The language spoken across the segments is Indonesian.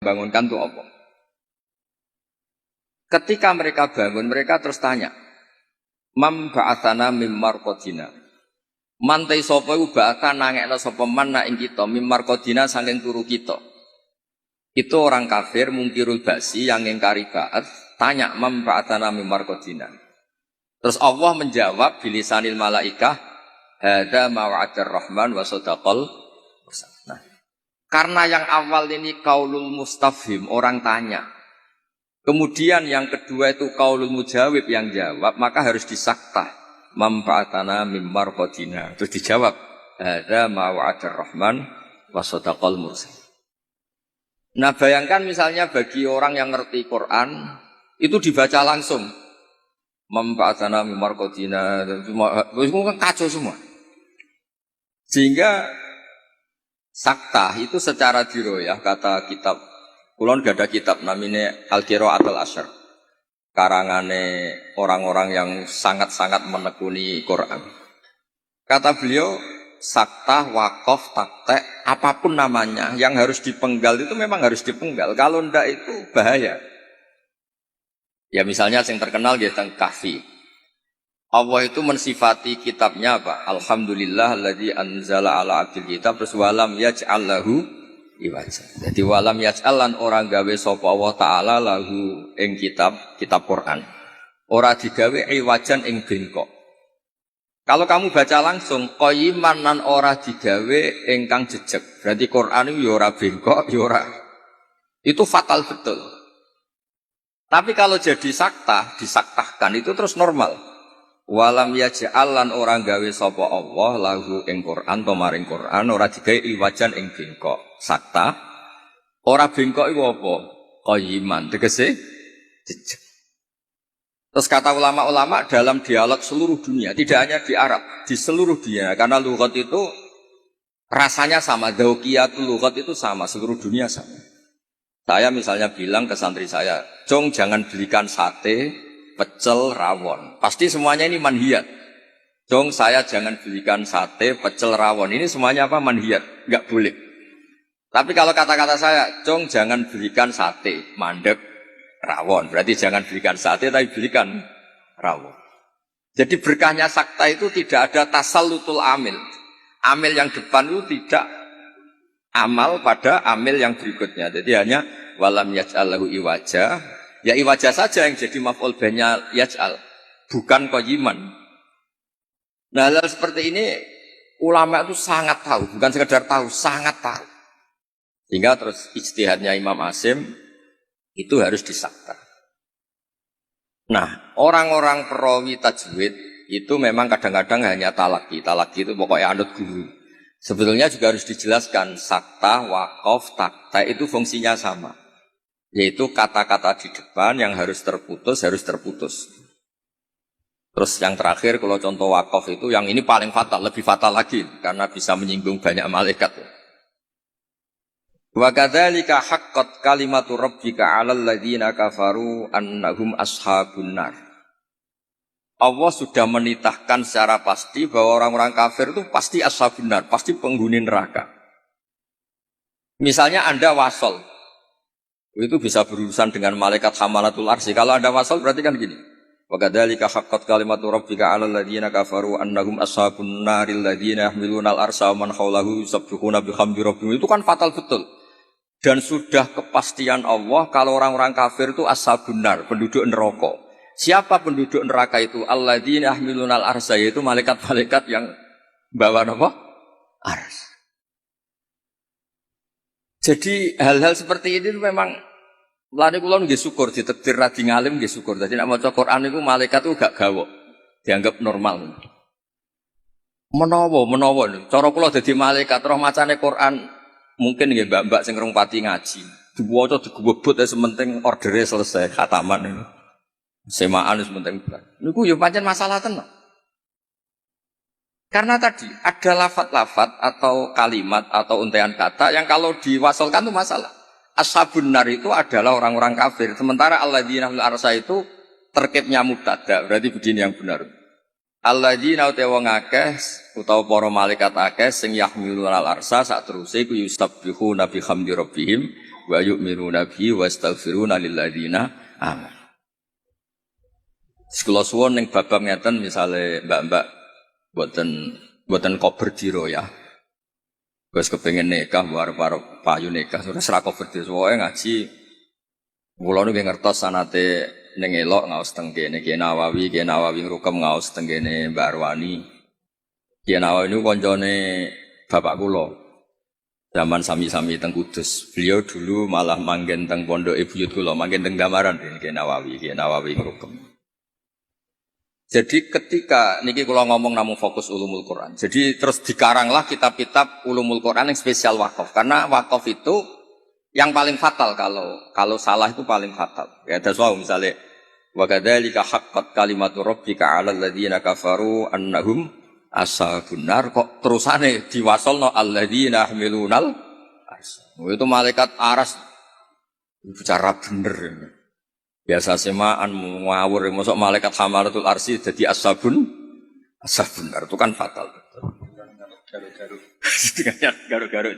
bangunkan tuh apa? Ketika mereka bangun, mereka terus tanya, "Mam ba'atsana mim marqadina." Mantai sapa iku ba'atha nangekno sapa man ing kita mim marqadina saking turu kita. Itu orang kafir mungkirul ba'si yang ingkari ba'ats, tanya mam ba'atsana mim marqadina. Terus Allah menjawab bilisanil malaikah, "Hadza ma wa'adar rahman wa sadaqal." Nah, karena yang awal ini qaulul mustafhim, orang tanya. Kemudian yang kedua itu qaulul mujawib, yang jawab, maka harus disaktah. Man ba'atsana mim marqadina. Terus dijawab, "Hadza ma wa'adar rahman wa sadaqal mursal." Nah, bayangkan misalnya bagi orang yang ngerti Quran, itu dibaca langsung. Man ba'atsana mim marqadina, itu kan kacau semua. Sehingga saktah itu secara diroyah, kata kitab, kulon gak ada kitab namanya Al-Qira'at al-Asyr, karangane orang-orang yang sangat-sangat menekuni Quran. Kata beliau, saktah, wakaf, taktek, apapun namanya yang harus dipenggal itu memang harus dipenggal. Kalau ndak itu bahaya. Ya misalnya yang terkenal dia tentang kahfi. Allah itu mensifati kitabnya apa? Alhamdulillah alladzi anzala ala abdil kitab, terus walam yaj'al lahu iwaja. Jadi walam yaj'al lan orang gawe sapa Allah taala lahu ing kitab Quran. Ora digawe iwajan ing bengkok. Kalau kamu baca langsung qayyiman lan ora digawe ingkang jejeg. Berarti Quran itu ya ora bengkok, ya ora. Itu fatal betul. Tapi kalau jadi saktah, disaktahkan itu terus normal. Walam yaj'al lan orang gawe sapa Allah lahu ing Quran to maring Quran ora digawe iwajan ing bengkok. Sakta ora bengkok iku apa? Qayyiman, tegese jejeg. Terus kata ulama-ulama dalam dialog seluruh dunia, tidak hanya di Arab, di seluruh dunia, karena lughat itu rasanya sama, dzauqiyatul lughat itu sama, seluruh dunia sama. Saya misalnya bilang ke santri saya, "Jong jangan belikan sate, pecel, rawon." Pasti semuanya ini manhiyat. Jong saya jangan belikan sate, pecel, rawon. Ini semuanya apa? Manhiyat, enggak boleh. Tapi kalau kata-kata saya, "Jong jangan belikan sate, mandek, rawon." Berarti jangan belikan sate, tapi belikan rawon. Jadi berkahnya sakta itu tidak ada tasallutul amil. Amil yang depan itu tidak amal pada amil yang berikutnya. Jadi hanya walam yaj'al lahu iwaja. Ya iwaja saja yang jadi maf'ul bihnya yaj'al, bukan qayyiman. Nah, hal seperti ini ulama itu sangat tahu, bukan sekedar tahu, sangat tahu. Sehingga terus ijtihadnya Imam Asim itu harus disakta. Nah, orang-orang perawi tajwid itu memang kadang-kadang hanya talaki. Talaki itu pokoknya anut guru. Sebetulnya juga harus dijelaskan sakta, waqaf, takta itu fungsinya sama. Yaitu kata-kata di depan yang harus terputus, harus terputus. Terus yang terakhir kalau contoh wakaf itu, yang ini paling fatal, lebih fatal lagi, karena bisa menyinggung banyak malaikat. Wa kadzalika haqqat kalimatu rabbika 'alal ladzina kafaru annahum ashabun nar. Allah sudah menitahkan secara pasti bahwa orang-orang kafir itu pasti ashabun nar, pasti penghuni neraka. Misalnya Anda wasol, itu bisa berurusan dengan malaikat hamalatul arsy. Kalau Anda wasal berarti kan gini. Wa kadzalika haqqat kalimatu rabbika 'alal ladzina kafaru annahum ashabun naril ladzina yahmiluna al-arsya wa man hawlahu yusabbihuna bihamdi rabbihim. Itu kan fatal betul. Dan sudah kepastian Allah kalau orang-orang kafir itu ashabun nar, penduduk neraka. Siapa penduduk neraka itu? Alladzina yahmiluna al-arsya, yaitu malaikat-malaikat yang bawa apa? Ars. Jadi hal-hal seperti ini memang lani kula nggih syukur ditakdir radi ngalim nggih syukur. Dadi nek maca Quran niku malaikat itu gak gawok, dianggap normal. Menawa cara kula dadi malaikat roh macane Quran mungkin nggih mbak-mbak sing rong pati ngaji. Diwaca digebut wis penting ordere selesai khataman niku. Semaan wis penting. Niku ya pancen masalah tenan. Karena tadi ada lafat-lafat atau kalimat atau untaian kata yang kalau diwasalkan itu masalah. Ashabun nar itu adalah orang-orang kafir. Sementara alladzina fil arsy itu terkibnya mubtada. Berarti begini yang benar. Alladzina utawa ngakeh utawa para malaikat akeh sing yahmilul arsy sak teruse iku yusabbihuna bihamdi rabbihim wa yu'minuna bihi wastaghfiruna lilladzina amanu. Sekula suwun ning babab ngeten misale mbak-mbak boten kober diro ya. Wis kepengin nikah arep payu nikah terus ra kober diro wae ngaji. Kula niku ngertos sanate ning elok ngaos teng kene Ki Nawawi ngrukem ngaos teng kene Mbak Arwani. Ki Nawawi niku kancane bapak kula. Zaman sami-sami teng Kudus. Beliau dulu malah manggen teng pondoke buyut kula, manggen teng Damaran Ki Nawawi ngrukem. Jadi ketika niki kula ngomong namung fokus ulumul Quran. Jadi terus dikaranglah kitab-kitab ulumul Quran yang spesial wakaf. Karena wakaf itu yang paling fatal kalau salah itu paling fatal. Ya ada soal misalnya wa kadzalika haqqat kalimatu rabbika 'alal ladzina kafaru annahum ashabun nar, kok terusane diwasolno alladzina yahmilunal ars. Itu malaikat aras bicara bener. Biasa semaan ngawur, masuk malaikat hamalatul arsi jadi ashabun nar itu kan fatal. Garu-garu.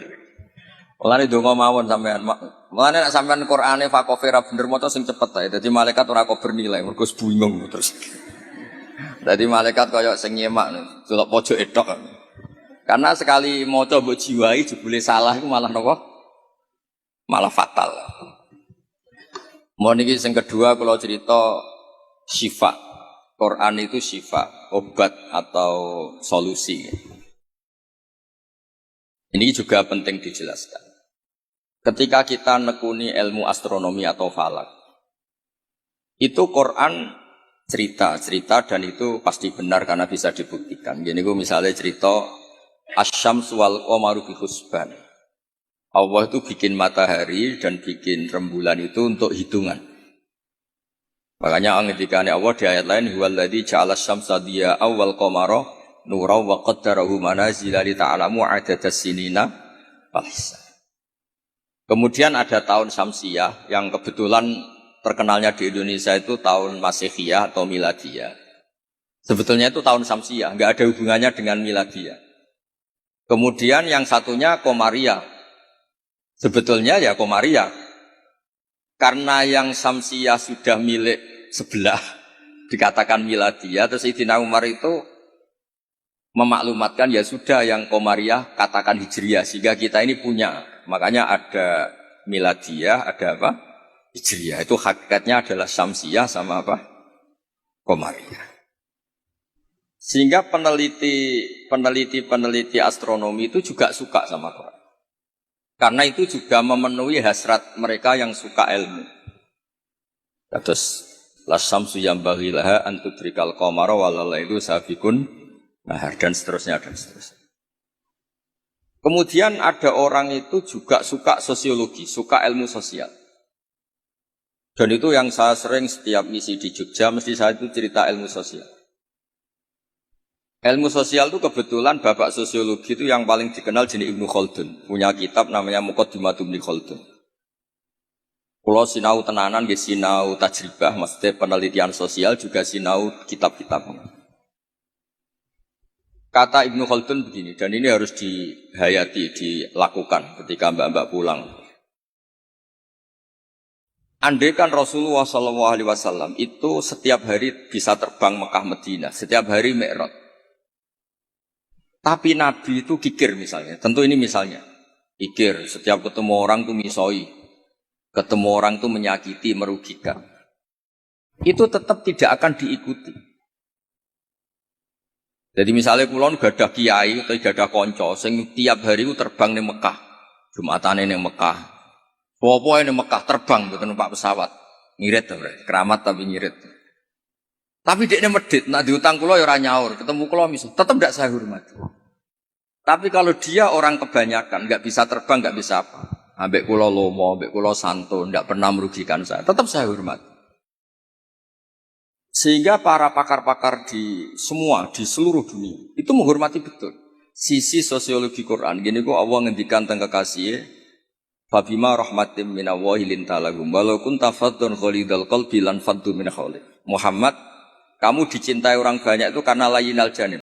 Mulane donga mawon sampean. Mulane nek sampean Qur'ane fakofera bener maca sing cepet ae. Dadi malaikat ora kok bernilai, mergo bingung terus. Dadi malaikat kaya sing nyemak delok pojok etok. Karena sekali maca mbok jiwai jebule salah iku malah napa? Malah fatal. Mau niki sing kedua kalau cerita syifa. Quran itu syifa, obat atau solusi. Ini juga penting dijelaskan. Ketika kita nekuni ilmu astronomi atau falak, itu Quran cerita dan itu pasti benar karena bisa dibuktikan. Gini gue misalnya cerita asyamsu wal qamaru bi husban. Allah itu bikin matahari dan bikin rembulan itu untuk hitungan. Makanya ketika Allah di ayat lain huwallazi ja'ala asy-syamsa diya'an wal qamara nuran wa qaddarahu manazila li ta'lamu 'adadas sinina wal hisab. Kemudian ada tahun Syamsiyah yang kebetulan terkenalnya di Indonesia itu tahun Masihiyah atau Miladiyah. Sebetulnya itu tahun Syamsiyah, enggak ada hubungannya dengan Miladiyah. Kemudian yang satunya Qamariyah. Sebetulnya ya Qamariyah. Karena yang Syamsiyah sudah milik sebelah dikatakan Miladiyah, terus Sayyidina Umar itu memaklumatkan ya sudah yang Qamariyah katakan Hijriyah sehingga kita ini punya. Makanya ada Miladiyah, ada apa? Hijriyah. Itu hakikatnya adalah Syamsiyah sama apa? Qamariyah. Sehingga peneliti astronomi itu juga suka sama Quran. Karena itu juga memenuhi hasrat mereka yang suka ilmu. Terus lasyamsu yambaghi laha an tudrikal qamara wal lailu sabiqun nahar dan seterusnya. Kemudian ada orang itu juga suka sosiologi, suka ilmu sosial. Dan itu yang saya sering setiap misi di Jogja mesti saya itu cerita ilmu sosial. Ilmu sosial itu kebetulan bapak sosiologi itu yang paling dikenal jenis Ibnu Khaldun. Punya kitab namanya Muqaddimatul Ibnu Khaldun. Kalau sinau tenanan, ya sinau tajribah, maksudnya penelitian sosial juga sinau kitab-kitab. Kata Ibnu Khaldun begini, dan ini harus dihayati, dilakukan ketika mbak-mbak pulang. Andai kan Rasulullah SAW itu setiap hari bisa terbang Mekah Madinah, setiap hari Mi'raj. Tapi Nabi itu kikir misalnya, tentu ini misalnya. Kikir, setiap ketemu orang itu misoi. Ketemu orang itu menyakiti, merugikan. Itu tetap tidak akan diikuti. Jadi misalnya kulon gak ada kiai atau gak ada konco, sing tiap hari itu terbang di Mekah. Jumatan ini Mekah. Popo ini Mekah terbang, bukan numpak pesawat. Ngirit, keramat tapi ngirit. Tapi dia medit, nak diutang kulo ya ora nyaur, ketemu kulo misal, tetap tidak saya hormati. Tapi kalau dia orang kebanyakan, nggak bisa terbang, nggak bisa apa, ambek kulo lomo, ambek kulo santo, tidak pernah merugikan saya, tetap saya hormati. Sehingga para pakar-pakar di seluruh dunia itu menghormati betul sisi sosiologi Quran. Gini kok Allah ngendikan tentang kekasih, Fabima rahmatim minallahi lintalagum walau kunta faddun ghalidal qalbi lan faddu min hawlik. Muhammad, kamu dicintai orang banyak itu karena layinal janin.